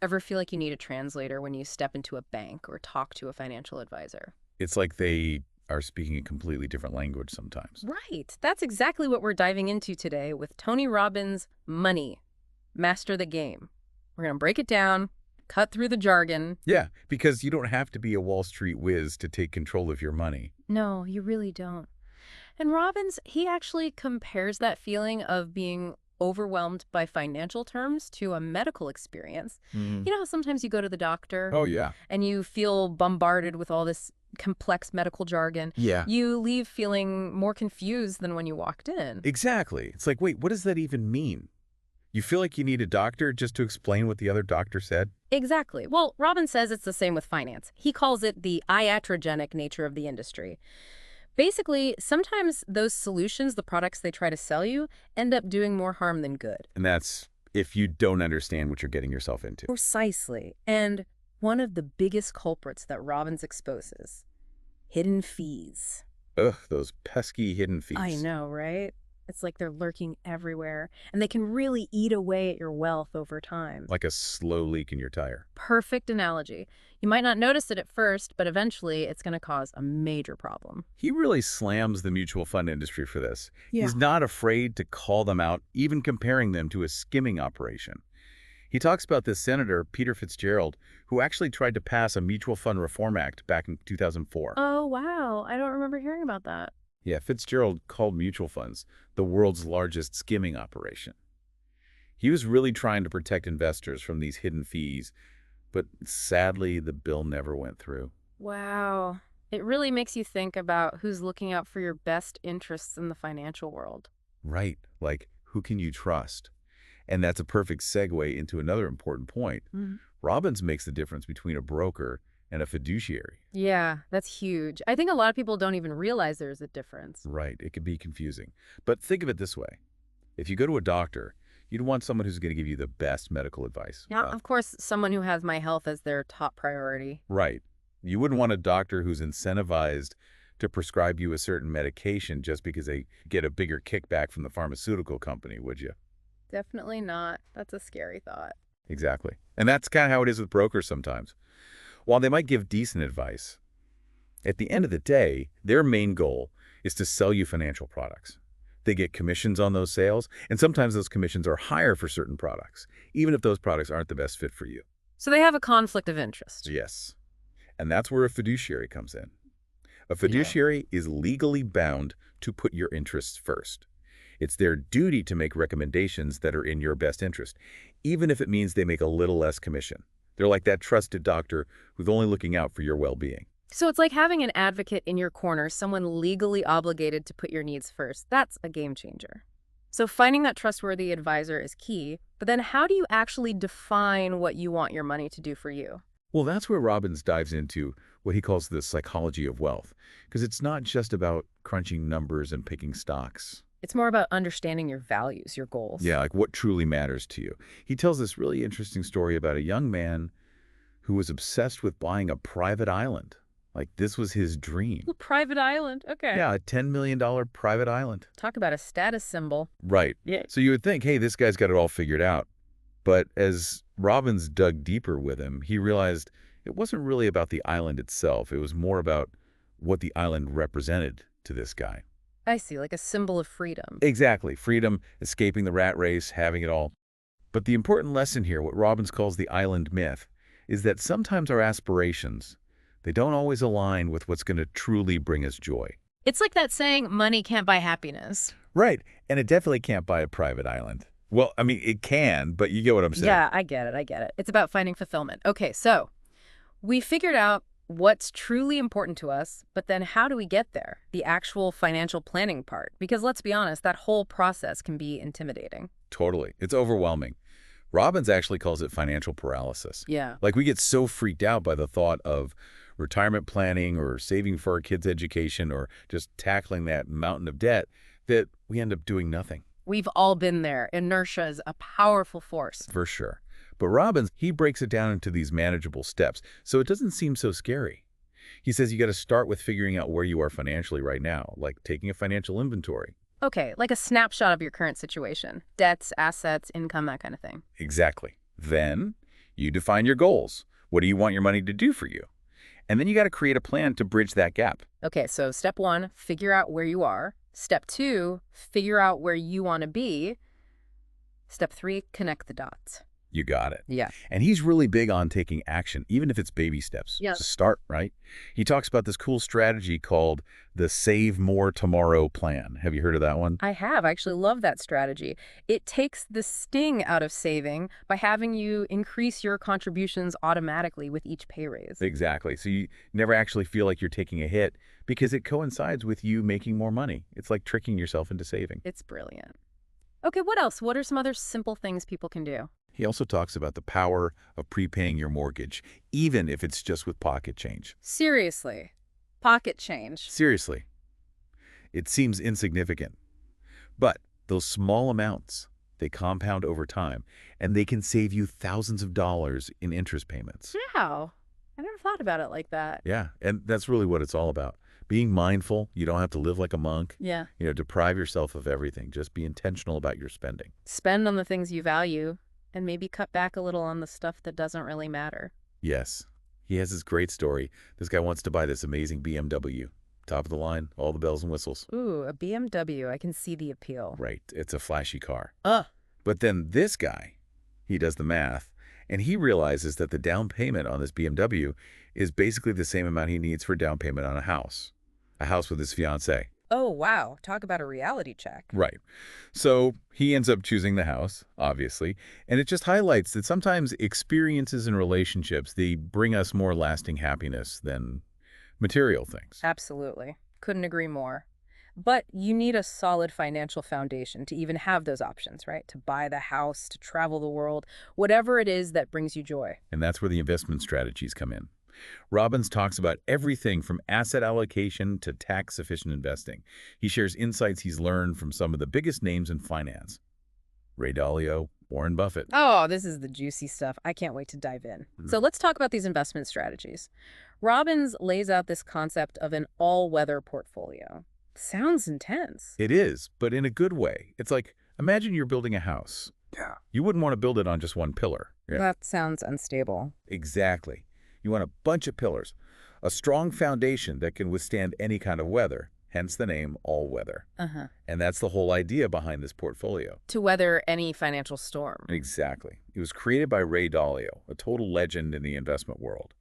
Ever feel like you need a translator when you step into a bank or talk to a financial advisor? It's like they are speaking a completely different language sometimes. Right. That's exactly what we're diving into today with Tony Robbins' Money, Master the Game. We're going to break it down, cut through the jargon. Yeah, because you don't have to be a Wall Street whiz to take control of your money. No, you really don't. And Robbins, he actually compares that feeling of being overwhelmed by financial terms to a medical experience. Mm. You know how sometimes you go to the doctor Oh, yeah. and you feel bombarded with all this complex medical jargon? Yeah. You leave feeling more confused than when you walked in. Exactly. It's like, wait, what does that even mean? You feel like you need a doctor just to explain what the other doctor said? Exactly. Well, Robbins says it's the same with finance. He calls it the iatrogenic nature of the industry. Basically, sometimes those solutions, the products they try to sell you, end up doing more harm than good. And that's if you don't understand what you're getting yourself into. Precisely. And one of the biggest culprits that Robbins exposes, hidden fees. Ugh, those pesky hidden fees. I know, right? It's like they're lurking everywhere, and they can really eat away at your wealth over time. Like a slow leak in your tire. Perfect analogy. You might not notice it at first, but eventually it's going to cause a major problem. He really slams the mutual fund industry for this. Yeah. He's not afraid to call them out, even comparing them to a skimming operation. He talks about this senator, Peter Fitzgerald, who actually tried to pass a Mutual Fund Reform Act back in 2004. Oh, wow. I don't remember hearing about that. Yeah, Fitzgerald called mutual funds the world's largest skimming operation. He was really trying to protect investors from these hidden fees, but sadly, the bill never went through. Wow. It really makes you think about who's looking out for your best interests in the financial world. Right, like, who can you trust? And that's a perfect segue into another important point. Mhm. Robbins makes the difference between a broker and a fiduciary. Yeah, that's huge. I think a lot of people don't even realize there's a difference. Right, it can be confusing. But think of it this way. If you go to a doctor, you'd want someone who's going to give you the best medical advice. Yeah, of course, someone who has my health as their top priority. Right. You wouldn't want a doctor who's incentivized to prescribe you a certain medication just because they get a bigger kickback from the pharmaceutical company, would you? Definitely not. That's a scary thought. Exactly. And that's kind of how it is with brokers sometimes. While they might give decent advice, at the end of the day, their main goal is to sell you financial products. They get commissions on those sales, and sometimes those commissions are higher for certain products, even if those products aren't the best fit for you. So they have a conflict of interest. Yes. And that's where a fiduciary comes in. A fiduciary is legally bound to put your interests first. It's their duty to make recommendations that are in your best interest, even if it means they make a little less commission. They're like that trusted doctor who's only looking out for your well-being. So it's like having an advocate in your corner, someone legally obligated to put your needs first. That's a game changer. So finding that trustworthy advisor is key, but then how do you actually define what you want your money to do for you? Well, that's where Robbins dives into what he calls the psychology of wealth, because it's not just about crunching numbers and picking stocks. It's more about understanding your values, your goals. Yeah, like what truly matters to you. He tells this really interesting story about a young man who was obsessed with buying a private island. Like, this was his dream. Private island. Okay. Yeah, a $10 million private island. Talk about a status symbol. Right. Yeah. So you would think, hey, this guy's got it all figured out. But as Robbins dug deeper with him, he realized it wasn't really about the island itself. It was more about what the island represented to this guy. I see, like a symbol of freedom. Exactly. Freedom, escaping the rat race, having it all. But the important lesson here, what Robbins calls the island myth, is that sometimes our aspirations, they don't always align with what's going to truly bring us joy. It's like that saying, money can't buy happiness. Right. And it definitely can't buy a private island. Well, I mean, it can, but you get what I'm saying. Yeah, I get it. I get it. It's about finding fulfillment. Okay, so we figured out what's truly important to us, but then how do we get there? The actual financial planning part. Because let's be honest, that whole process can be intimidating. Totally. It's overwhelming. Robbins actually calls it financial paralysis. Yeah. Like, we get so freaked out by the thought of retirement planning or saving for our kids' education or just tackling that mountain of debt that we end up doing nothing. We've all been there. Inertia is a powerful force. For sure. But Robbins, he breaks it down into these manageable steps, so it doesn't seem so scary. He says you got to start with figuring out where you are financially right now, like taking a financial inventory. Okay, like a snapshot of your current situation. Debts, assets, income, that kind of thing. Exactly. Then You define your goals. What do you want your money to do for you? And then you got to create a plan to bridge that gap. Okay, so step 1, figure out where you are. Step 2, figure out where you want to be. Step 3, connect the dots. You got it. Yeah. And he's really big on taking action, even if it's baby steps. Yeah. To start, right? He talks about this cool strategy called the Save More Tomorrow plan. Have you heard of that one? I have. I actually love that strategy. It takes the sting out of saving by having you increase your contributions automatically with each pay raise. Exactly. So you never actually feel like you're taking a hit because it coincides with you making more money. It's like tricking yourself into saving. It's brilliant. Okay, what else? What are some other simple things people can do? He also talks about the power of prepaying your mortgage, even if it's just with pocket change. Seriously. Pocket change. Seriously. It seems insignificant. But those small amounts, they compound over time, and they can save you thousands of dollars in interest payments. Wow. I never thought about it like that. Yeah, and that's really what it's all about. Being mindful, you don't have to live like a monk. Yeah. Deprive yourself of everything. Just be intentional about your spending. Spend on the things you value and maybe cut back a little on the stuff that doesn't really matter. Yes. He has this great story. This guy wants to buy this amazing BMW. Top of the line, all the bells and whistles. Ooh, a BMW. I can see the appeal. Right. It's a flashy car. Ugh. But then this guy, he does the math, and he realizes that the down payment on this BMW is basically the same amount he needs for down payment on a house with his fiancée. Oh, wow. Talk about a reality check. Right. So he ends up choosing the house, obviously, and it just highlights that sometimes experiences and relationships, they bring us more lasting happiness than material things. Absolutely. Couldn't agree more. But you need a solid financial foundation to even have those options, right? To buy the house, to travel the world, whatever it is that brings you joy. And that's where the investment strategies come in. Robbins talks about everything from asset allocation to tax-efficient investing. He shares insights he's learned from some of the biggest names in finance. Ray Dalio, Warren Buffett. Oh, this is the juicy stuff. I can't wait to dive in. So let's talk about these investment strategies. Robbins lays out this concept of an all-weather portfolio. Sounds intense. It is, but in a good way. It's like, imagine you're building a house. Yeah. You wouldn't want to build it on just one pillar. Yeah. That sounds unstable. Exactly. You want a bunch of pillars, a strong foundation that can withstand any kind of weather, hence the name All Weather. And that's the whole idea behind this portfolio. To weather any financial storm. Exactly. It was created by Ray Dalio, a total legend in the investment world.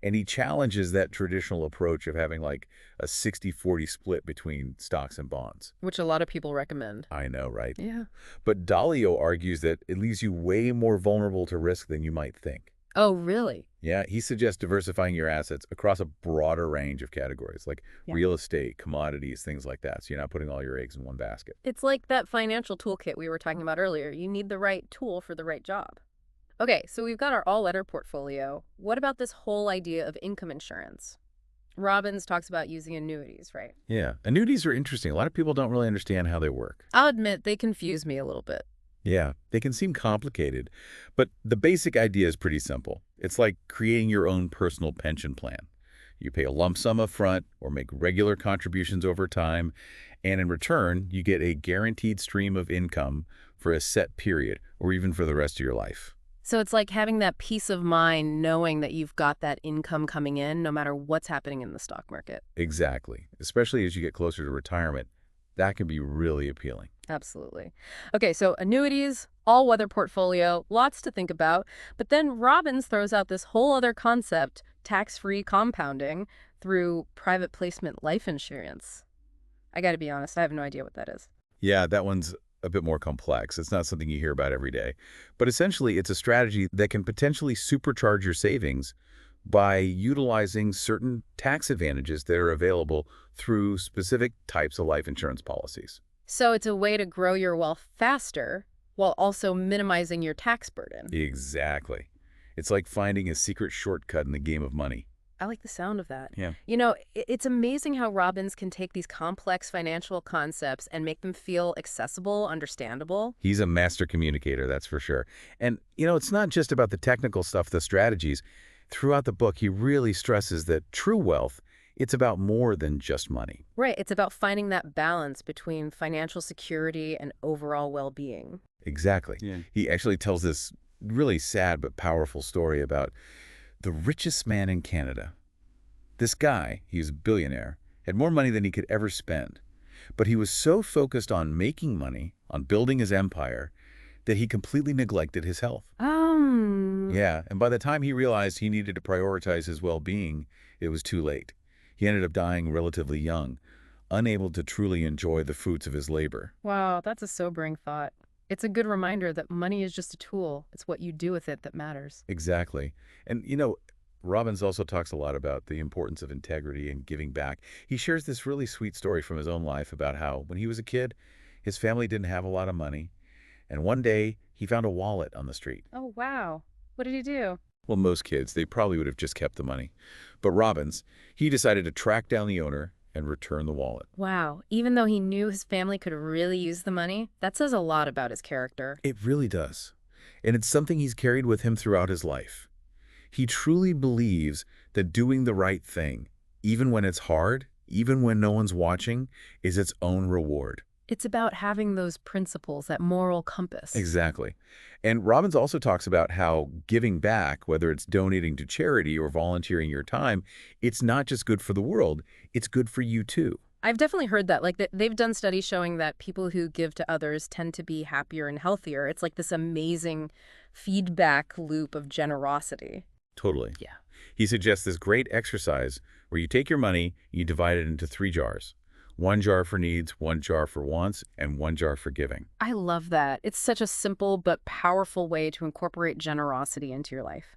And he challenges that traditional approach of having like a 60-40 split between stocks and bonds. Which a lot of people recommend. I know, right? Yeah. But Dalio argues that it leaves you way more vulnerable to risk than you might think. Oh, really? Yeah, he suggests diversifying your assets across a broader range of categories, like real estate, commodities, things like that. So you're not putting all your eggs in one basket. It's like that financial toolkit we were talking about earlier. You need the right tool for the right job. Okay, so we've got our all-weather portfolio. What about this whole idea of income insurance? Robbins talks about using annuities, right? Yeah, annuities are interesting. A lot of people don't really understand how they work. I'll admit they confuse me a little bit. Yeah, they can seem complicated, but the basic idea is pretty simple. It's like creating your own personal pension plan. You pay a lump sum up front or make regular contributions over time, and in return, you get a guaranteed stream of income for a set period or even for the rest of your life. So it's like having that peace of mind knowing that you've got that income coming in no matter what's happening in the stock market. Exactly. Especially as you get closer to retirement, that can be really appealing. Absolutely. Okay, so annuities, all-weather portfolio, lots to think about. But then Robbins throws out this whole other concept, tax-free compounding, through private placement life insurance. I got to be honest, I have no idea what that is. Yeah, that one's a bit more complex. It's not something you hear about every day. But essentially, it's a strategy that can potentially supercharge your savings by utilizing certain tax advantages that are available through specific types of life insurance policies. So it's a way to grow your wealth faster while also minimizing your tax burden. Exactly. It's like finding a secret shortcut in the game of money. I like the sound of that. Yeah. You know, it's amazing how Robbins can take these complex financial concepts and make them feel accessible, understandable. He's a master communicator, that's for sure. And, it's not just about the technical stuff, the strategies. Throughout the book, he really stresses that true wealth, it's about more than just money. Right. It's about finding that balance between financial security and overall well-being. Exactly. Yeah. He actually tells this Really sad but powerful story about the richest man in Canada. This guy, he's a billionaire, had more money than he could ever spend. But he was so focused on making money, on building his empire, that he completely neglected his health. Um, Yeah, and by the time he realized he needed to prioritize his well-being, it was too late. He ended up dying relatively young, unable to truly enjoy the fruits of his labor. wow, that's a sobering thought. It's a good reminder that money is just a tool. It's what you do with it that matters. Exactly. And, Robbins also talks a lot about the importance of integrity and giving back. He shares this really sweet story from his own life about how, when he was a kid, his family didn't have a lot of money, and one day he found a wallet on the street. Oh, wow. What did he do? Well, most kids, they probably would have just kept the money. But Robbins, he decided to track down the owner and return the wallet. Wow, even though he knew his family could really use the money, that says a lot about his character. It really does. And it's something he's carried with him throughout his life. He truly believes that doing the right thing, even when it's hard, even when no one's watching, is its own reward. It's about having those principles, that moral compass. Exactly. And Robbins also talks about how giving back, whether it's donating to charity or volunteering your time, it's not just good for the world, it's good for you too. I've definitely heard that. Like, they've done studies showing that people who give to others tend to be happier and healthier. It's like this amazing feedback loop of generosity. Totally. Yeah. He suggests this great exercise where you take your money, you divide it into 3 jars. 1 jar for needs, 1 jar for wants, and 1 jar for giving. I love that. It's such a simple but powerful way to incorporate generosity into your life.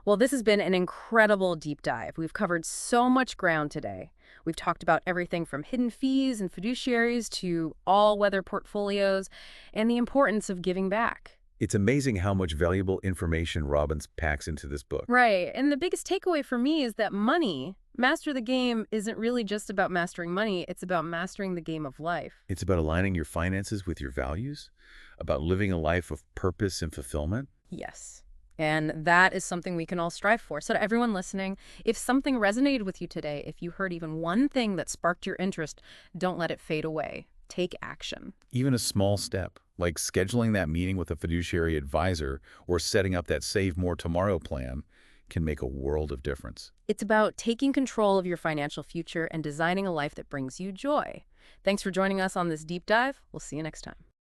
Well, this has been an incredible deep dive. We've covered so much ground today. We've talked about everything from hidden fees and fiduciaries to all-weather portfolios and the importance of giving back. It's amazing how much valuable information Robbins packs into this book. Right. And the biggest takeaway for me is that master the game, isn't really just about mastering money. It's about mastering the game of life. It's about aligning your finances with your values, about living a life of purpose and fulfillment. Yes. And that is something we can all strive for. So to everyone listening, if something resonated with you today, if you heard even one thing that sparked your interest, don't let it fade away. Take action. Even a small step, like scheduling that meeting with a fiduciary advisor or setting up that Save More Tomorrow plan, can make a world of difference. It's about taking control of your financial future and designing a life that brings you joy. Thanks for joining us on this deep dive. We'll see you next time.